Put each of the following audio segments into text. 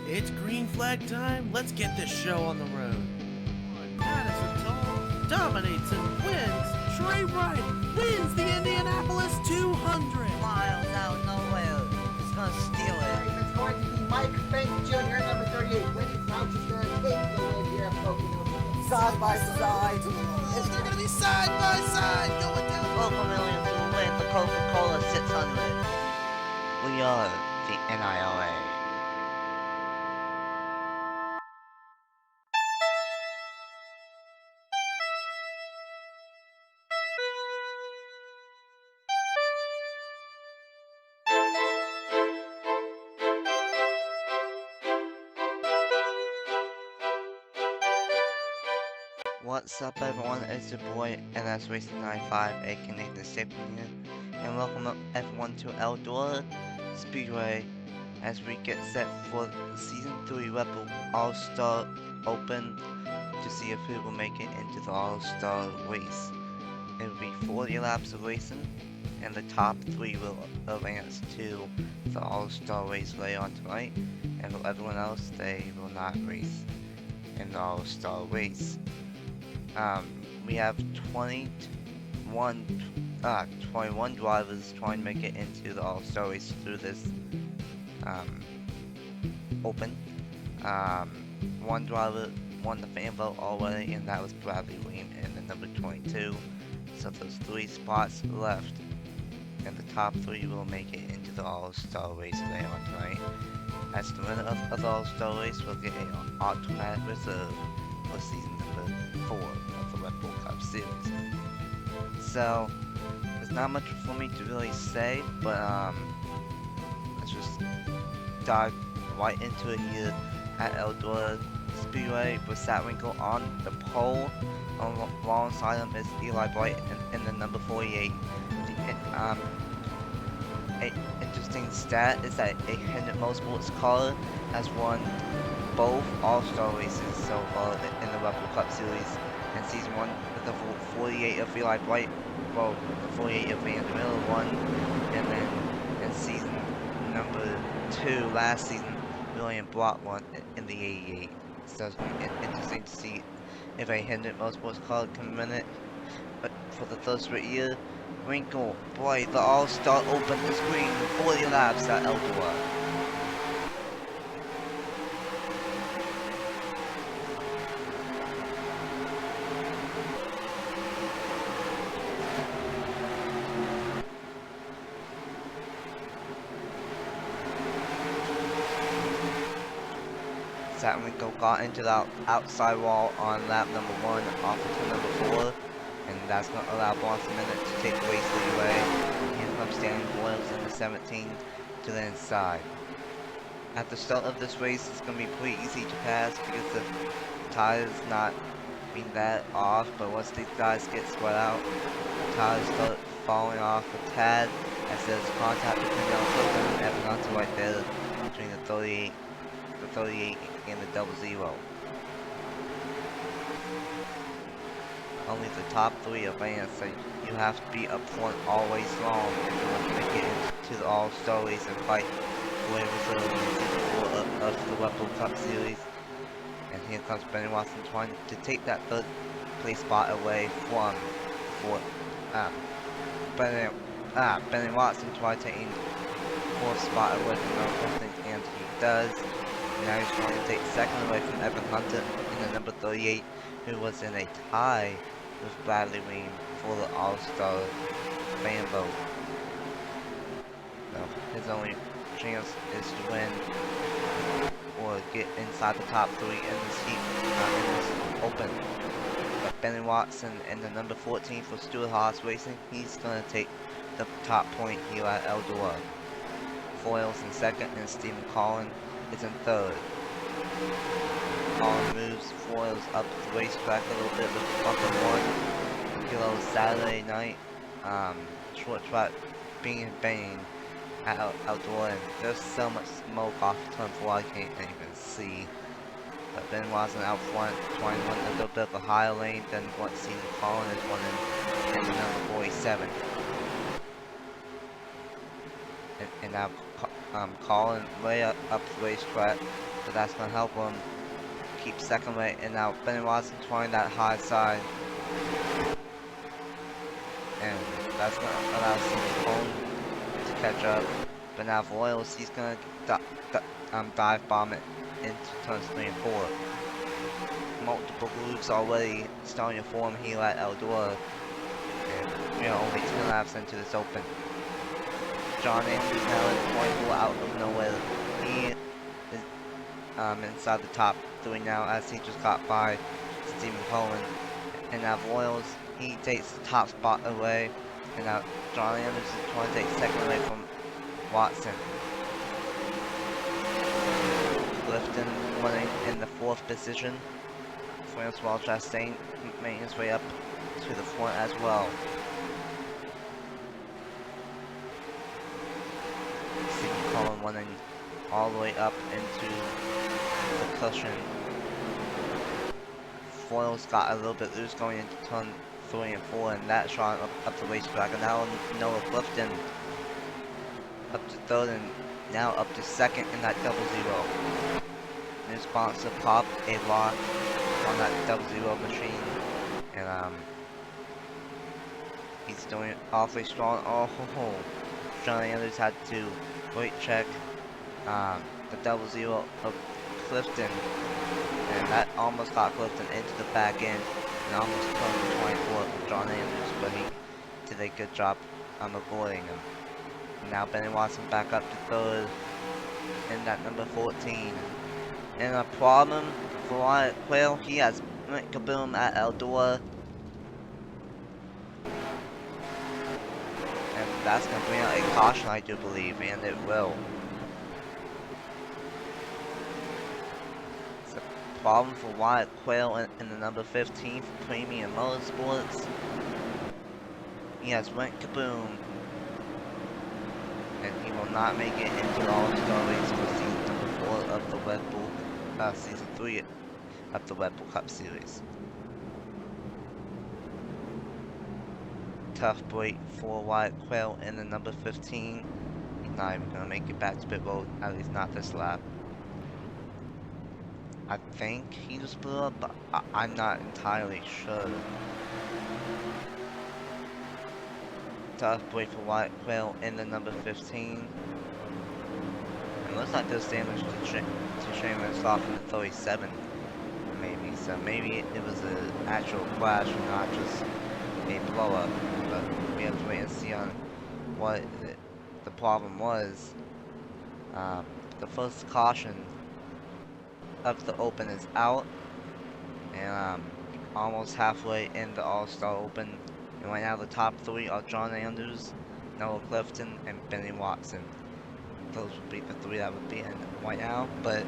It's green flag time. Let's get this show on the road. Madison Toll dominates and wins. Trey Wright wins the Indianapolis 200. Miles out nowhere. He's gonna steal it. It's going to be Mike Fink Jr., number 38. Winnie Crouch is going to take the win here at Pocono. Side by side. They're going to be side by side going down. Local millions will win the Coca-Cola 600. We are the NIRA. What's up everyone, it's your boy NSRacing95 AKA Nathan Stapleton, and welcome everyone to Eldora Speedway as we get set for the Season 3 Red Bull All-Star Open to see if we will make it into the All-Star race. It will be 40 laps of racing, and the top 3 will advance to the All-Star race later on tonight, and for everyone else, they will not race in the All-Star race. We have 21 drivers trying to make it into the All-Star race through this Open. One driver won the fan vote already, and that was Bradley Weem in the number 22. So there's 3 spots left, and the top 3 will make it into the All-Star race later on tonight. As the winner of the All-Star race will get an automatic reserve for season number 4 of the Red Bull Cup Series. So there's not much for me to really say, but let's just dive right into it here at Eldora Speedway with Satwinkle on the pole. Alongside him is Eli Bright in the number 48. An interesting stat is that a Hendrick Motorsports car has won both All-Star races so far in the Red Bull Cup Series. In Season 1, with the 48 of Eli Bright, well, the 48 of Van der Miller won, and then in Season number 2, last season, William Block won in the 88. So it's going to be interesting to see if a Hendrick Motorsports car can win it. But for the third straight year, Winkle, Bright, the All-Star Open is green, 40 laps at Eldora. Satwinkle got into the outside wall on lap number 1 off into number 4, and that's going to allow Boston Minute to take the race lead away. Here comes Danny Boyles in the 17 to the inside. At the start of this race, it's going to be pretty easy to pass because the tires not being that off, but once these guys get spread out, the tires start falling off a tad as there's contact between the Eldora and Evan Hunter right there between the 38 and the 00. Only the top 3 advance, so you have to be up front all race long if you want to make it into the All-Star race and fight for a reserve in Season 4 of the Red Bull Cup Series. And here comes Benny Watson trying to take that 3rd place spot away from Benny Watson trying to take 4th spot away from Mel, and he does. Now he's trying to take 2nd away from Evan Hunter in the number 38, who was in a tie with Bradley Weem for the All-Star fan vote. So his only chance is to win or get inside the top 3 in this heat, in this Open. But Benny Watson in the number 14 for Stuart Haas Racing, he's going to take the top point here at Eldora. Foyles in 2nd and Stephen Collin is in 3rd. Collin moves Foyles up the racetrack a little bit with bumper 1. Kilo Saturday night, short track being banging at Eldora, and there's so much smoke off turn 4 I can't even see. But Ben Watson out front, trying to run a little bit of a higher lane than what Stephen Collin is running in the number 47. And now Collin way up the racetrack, but that's going to help him keep second way. And now Benny Watson trying that high side, and that's going to allow Stapleton to catch up. But now for Royals, he's going to dive bomb it into turns 3 and 4. Multiple grooves already starting to form here at Eldora, and we are only 2 laps into this open. John Andrews now in 24 out of nowhere. He is inside the top 3 now, as he just got by Stephen Cohen. And now Royals, he takes the top spot away, and now John Andrews is trying to take second away from Watson. Clifton running in the 4th position. Francois Chastain making his way up to the front as well. Stephen Cullen running all the way up into the cushion. Foyle's got a little bit loose going into turn 3 and 4, and that shot up the racetrack. And now Noah Clifton up to 3rd, and now up to 2nd in that double zero. New sponsor Pop a lock on that double zero machine, and he's doing it awfully strong. Oh, John Andrews had to weight check the double zero of Clifton, and that almost got Clifton into the back end and almost turned 24 for John Andrews, but he did a good job avoiding him. And now Benny Watson back up to 3rd in that number 14. And a problem for Wyatt Quayle, he has went kaboom at Eldora. And that's going to bring out a caution, I do believe, and it will. It's a problem for Wyatt Quayle in the number 15 for Premium Motorsports. He has went kaboom, and he will not make it into the All-Star race for season number 4 of the Red Bull. Season 3 of the Red Bull Cup Series. Tough break for Wyatt Quayle in the number 15. He's not even going to make it back to pit road, at least not this lap. I think he just blew up, but I'm not entirely sure. Tough break for Wyatt Quayle in the number 15. It looks like there's damage to Shaman's off in the 37, maybe. So maybe it was an actual crash and not just a blow up. But we have to wait and see on what the problem was. The first caution of the Open is out, and almost halfway in the All-Star Open. And right now the top 3 are John Andrews, Noah Clifton, and Benny Watson. Those would be the 3 that would be in right now, but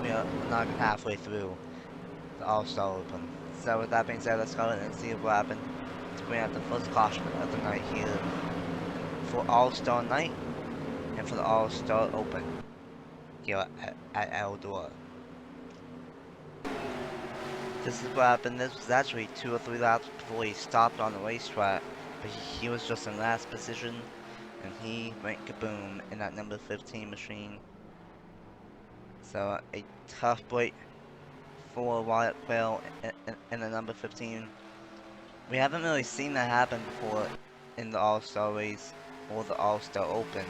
we are not halfway through the All-Star Open. So with that being said, let's go and see what happened to bring out the first caution of the night here for All-Star Night and for the All-Star Open here at Eldora. This is what happened. This was actually 2 or 3 laps before he stopped on the racetrack, but he was just in last position, and he went kaboom in that number 15 machine. So a tough break for Wyatt Quayle in the number 15. We haven't really seen that happen before in the All-Star race or the All-Star Open,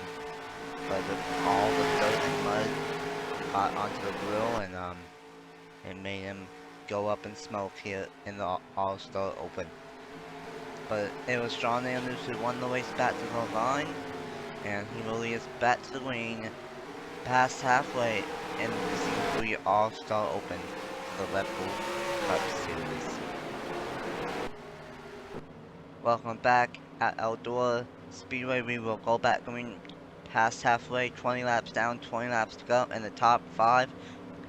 but with all the dirt and mud got onto the grill, and it made him go up in smoke here in the All-Star Open. But it was John Andrews who won the race back to the line, and he will lead us back to the green, past halfway in the Season 3 All-Star Open, the Red Bull Cup Series. Welcome back at Eldora Speedway. We will go back green past halfway, 20 laps down, 20 laps to go, and the top 5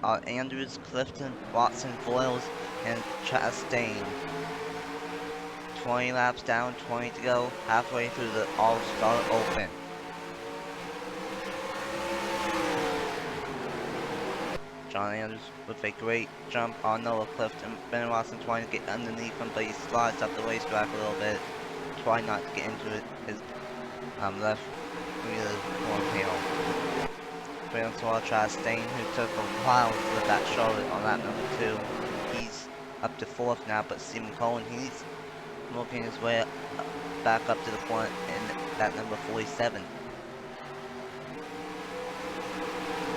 are Andrews, Clifton, Watson, Foyles, and Chastain. 20 laps down, 20 to go, halfway through the All-Star Open. John Andrews with a great jump on Noah Clifton. Ben Watson trying to get underneath him, but he slides up the racetrack a little bit. Try not to get into his left rear corn panel. Francois Chastain, who took a while to flip that Charlotte on lap number 2. He's up to 4th now, but Stephen Cohen, he's working his way back up to the front in that number 47.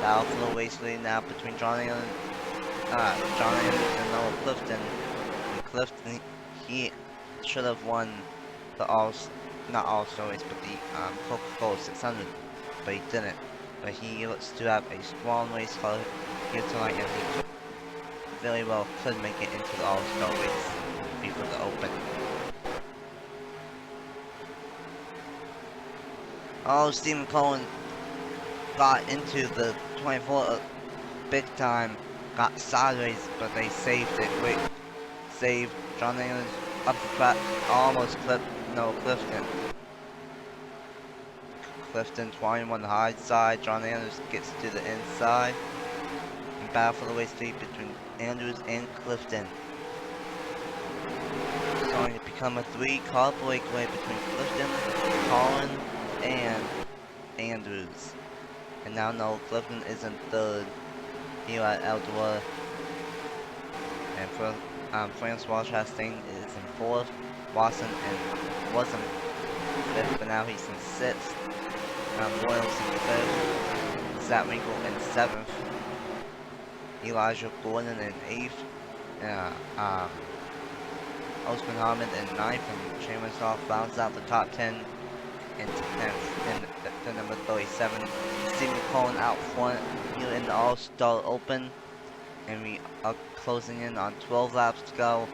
Battle for the race lead now between John Andrews and Noah Clifton. And Clifton, he should have won the not All-Star race, but the Coca-Cola 600, but he didn't. But he looks to have a strong race car here tonight, and he very well could make it into the All-Star race before the Open. Oh, Stephen Cohen got into the 24 big time, got sideways, but they saved it. Quick save. John Andrews up the track, almost clipped Noah Clifton. Clifton trying on the high side. John Andrews gets to the inside. And battle for the race lead between Andrews and Clifton. It's going to become a 3-car breakaway between Clifton, Collin, and Andrews. And now Noah Clifton is in 3rd here at Eldora. And Francois Chastain is in 4th. Wasson wasn't 5th, but now he's in 6th. Royals in 5th. Zach Winkle in 7th. Elijah Gordon in 8th. Osman Ahmed in 9th. And Chamois rounds out the top 10 in 10th in the number 37. Stephen Cohen out front here in the All-Star Open. And we are closing in on 12 laps to go.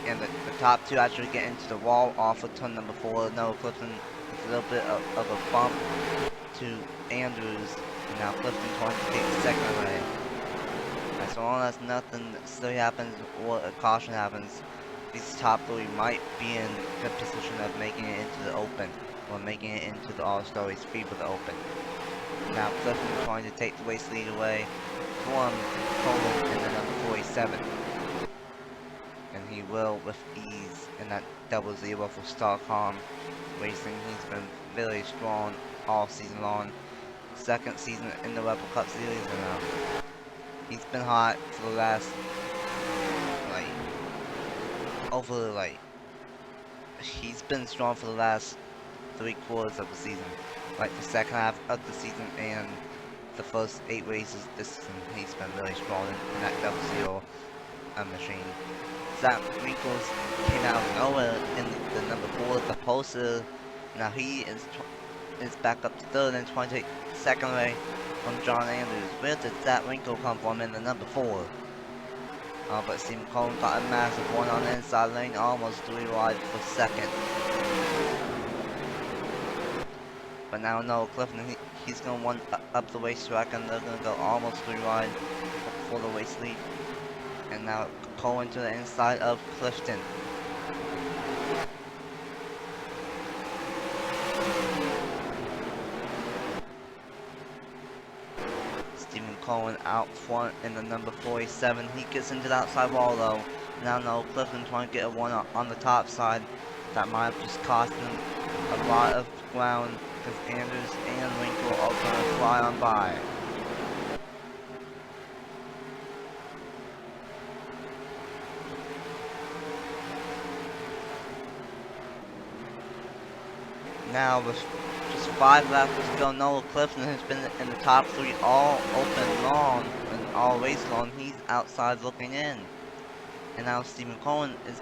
And the top 2 actually get into the wall off of turn number 4. Noah Clifton with a little bit of a bump to Andrews. And now Clifton trying to take the second away. As long as nothing silly happens or a caution happens, these top 3 might be in good position of making it into the Open. Or making it into the All-Star race for the Open. Now Clifton trying to take the race lead away from Cohen in the number 47. And he will with ease in that 00 for Starcom Racing. He's been very strong all season long. 2nd season in the Rebel Cup Series, and he's been hot for the last he's been strong for the last 3 quarters of the season. Like the second half of the season and the first 8 races this season, he's been really strong in that 00 machine. Zach Winkles came out of nowhere in the number 4, the Pulsar. Now he is back up to 3rd and trying to take 2nd away from John Andrews. Where did Zach Winkle come from in the number 4? But Stephen Cohen got a massive one on the inside lane, almost 3 wide for 2nd. But now Noah Clifton, he's going to run up the racetrack, and they're going to go almost 3 wide for the race lead. And now Cohen to the inside of Clifton. Stephen Cohen out front in the number 47. He gets into the outside wall though. Now Noah Clifton trying to get a one on the top side. That might have just cost him a lot of ground, because Andrews and Winkle are going to fly on by. Now with just 5 laps to go, Noah Clifton has been in the top 3 all open long and all race long. He's outside looking in. And now Stephen Cohen is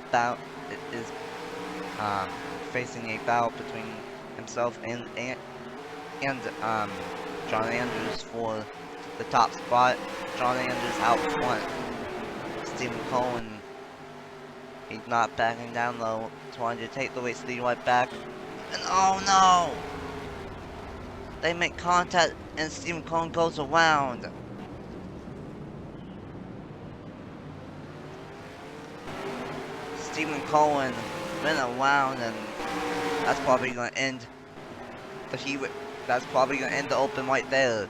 facing a battle between himself and John Andrews for the top spot. John Andrews out front. Stephen Cohen, he's not backing down low, trying to take the race lead right back. And oh no! They make contact and Stephen Cohen goes around. Stephen Cohen went around, and that's probably gonna end the Open right there.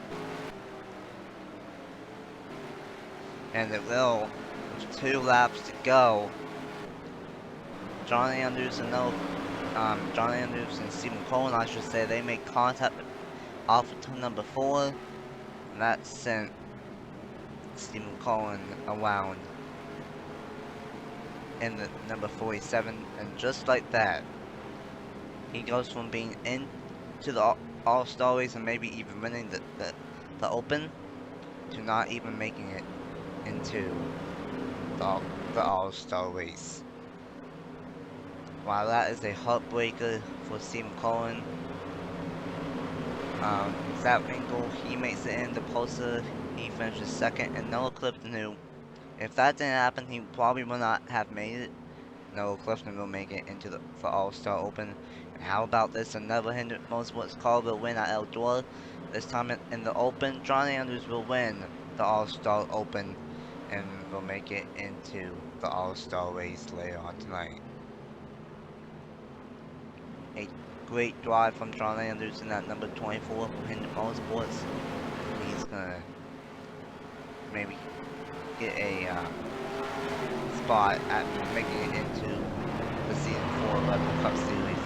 And it will, with 2 laps to go. John Andrews and Stephen Cohen, I should say, they make contact off of turn number 4, and that sent Stephen Cullen around in the number 47, and just like that, he goes from being into the All-Star race and maybe even winning the Open to not even making it into the All-Star race. Wow, that is a heartbreaker for Stephen Cullen. Zach Winkle, he makes it in the poster, he finishes second, and Noah Clifton, who, if that didn't happen, he probably would not have made it. Noah Clifton will make it into the All-Star Open. And how about this? Another Hendrick Motorsports car will win at Eldora. This time in the Open, John Andrews will win the All-Star Open and will make it into the All-Star race later on tonight. A great drive from John Andrews in that number 24 for Hendrick Motorsports. He's gonna maybe get a spot at making it into the Season 4 Red Bull Cup Series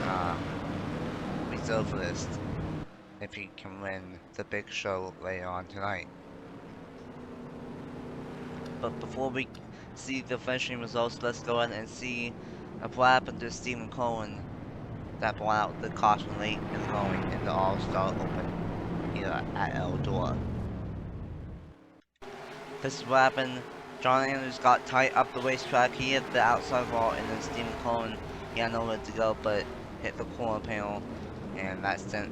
reserve list if he can win the big show later on tonight. But before we see the finishing results, let's go ahead and see what happened to Stephen Cullen that brought out the caution late and going in the All-Star Open here at Eldora. This is what happened. John Andrews got tight up the racetrack. He hit the outside wall, and then Stephen Cullen, he had nowhere to go but hit the corner panel, and that sent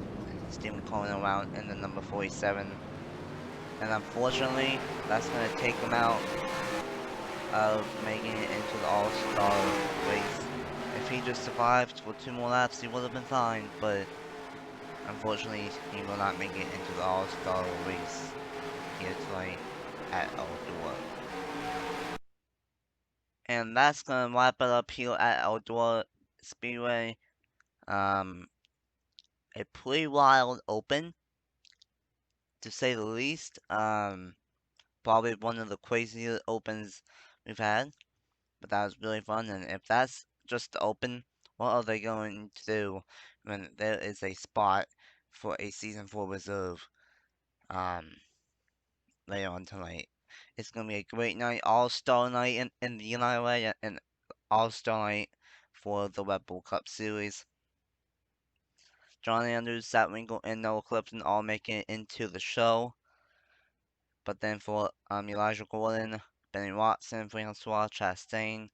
Stephen Cullen around in the number 47. And unfortunately, that's going to take him out of making it into the All-Star race. If he just survived for 2 more laps, he would have been fine, but unfortunately, he will not make it into the All-Star race here tonight at Eldora. And that's gonna wrap it up here at Eldora Speedway. A pretty wild Open, to say the least. Probably one of the crazier Opens we've had, but that was really fun. And if that's just the Open, what are they going to do when there is a spot for a Season 4 reserve later on tonight? It's gonna be a great night, All-Star night in the NIRA, and All-Star night for the Red Bull Cup Series. John Andrews, Zach Winkle, and Noah Clifton all making it into the show. But then for Elijah Gordon, Benny Watson, Francois Chastain,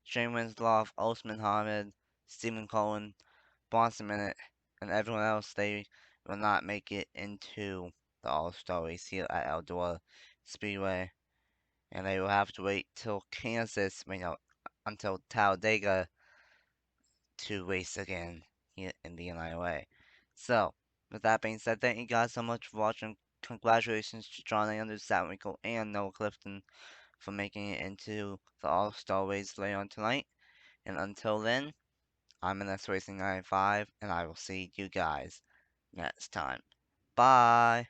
Shane Winslow, Osman Hamid, Stephen Cullen, Bronson Minute, and everyone else, they will not make it into the All-Star race here at Eldora Speedway. And they will have to wait till Kansas, until Talladega to race again here in the NIOA. So, with that being said, thank you guys so much for watching. Congratulations to John Andrews, Zach Winkle, and Noah Clifton for making it into the All-Star race later on tonight. And until then, I'm NSRacing95, and I will see you guys next time. Bye!